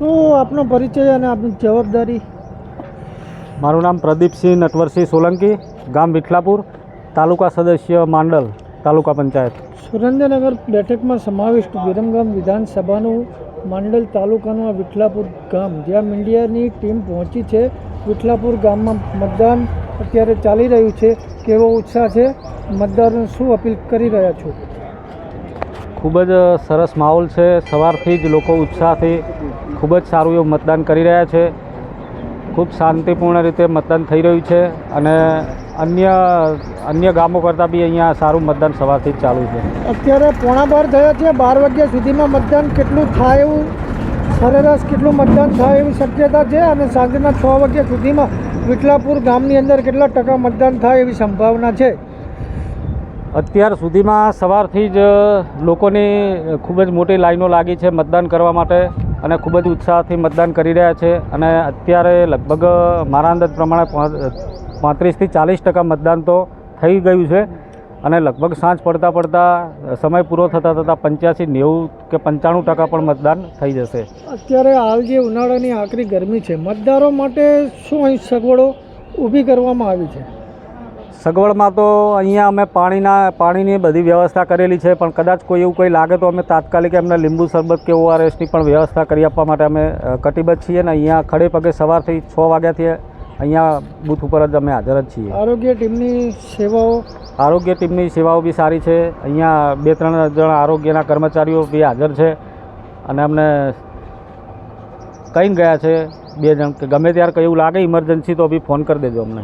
શું આપનો પરિચય અને આપની જવાબદારી? મારું નામ પ્રદીપસિંહ નટવરસિંહ સોલંકી, ગામ વિઠલાપુર, તાલુકા સદસ્ય માંડલ, તાલુકા પંચાયત. સુરેન્દ્રનગર બેઠકમાં સમાવિષ્ટ વિરમગામ વિધાનસભાનું માંડલ તાલુકાનું આ વિઠલાપુર ગામ, જ્યાં મીડિયાની ટીમ પહોંચી છે. વિઠલાપુર ગામમાં મતદાન અત્યારે ચાલી રહ્યું છે. કેવો ઉત્સાહ છે? મતદારોને શું અપીલ કરી રહ્યા છો? ખૂબ જ સરસ માહોલ છે. સવારથી જ લોકો ઉત્સાહથી ખૂબ જ સારું એવું મતદાન કરી રહ્યા છે. ખૂબ શાંતિપૂર્ણ રીતે મતદાન થઈ રહ્યું છે અને અન્ય ગામો કરતાં બી અહીંયા સારું મતદાન સવારથી જ ચાલુ છે. અત્યારે 11:15 થયા છે. 12 વાગ્યા સુધીમાં મતદાન કેટલું થાય એવું, સરેરાશ કેટલું મતદાન થાય એવી શક્યતા છે? અને સાંજના 6 વાગ્યા સુધીમાં વિઠલાપુર ગામની અંદર કેટલા ટકા મતદાન થાય એવી સંભાવના છે? અત્યાર સુધીમાં સવારથી જ લોકોની ખૂબ જ મોટી લાઈનો લાગી છે મતદાન કરવા માટે અને ખૂબ જ ઉત્સાહથી મતદાન કરી રહ્યા છે. અને અત્યારે લગભગ મારા અંદાજ પ્રમાણે 35થી 40% મતદાન તો થઈ ગયું છે અને લગભગ સાંજ પડતા સમય પૂરો થતાં 85, 90 કે 95% પણ મતદાન થઈ જશે. અત્યારે હાલ જે ઉનાળાની આકરી ગરમી છે, મતદારો માટે શું અહીં સગવડો ઊભી કરવામાં આવી છે? સગવડમાં તો અહીંયા અમે પાણીની બધી વ્યવસ્થા કરેલી છે, પણ કદાચ કોઈ એવું કંઈ લાગે તો અમે તાત્કાલિક એમને લીંબુ શરબત કે ORSની પણ વ્યવસ્થા કરી આપવા માટે અમે કટિબદ્ધ છીએ. ને અહીંયા ખડે પગે સવારથી 6 વાગ્યાથી અહીંયા બૂથ ઉપર જ અમે હાજર જ છીએ. આરોગ્ય ટીમની સેવાઓ બી સારી છે. અહીંયા 2-3 જણા આરોગ્યના કર્મચારીઓ બી હાજર છે અને અમને કહીને ગયા છે 2 જણ કે ગમે ત્યારે કંઈ એવું લાગે ઇમરજન્સી તો બી ફોન કરી દેજો અમને.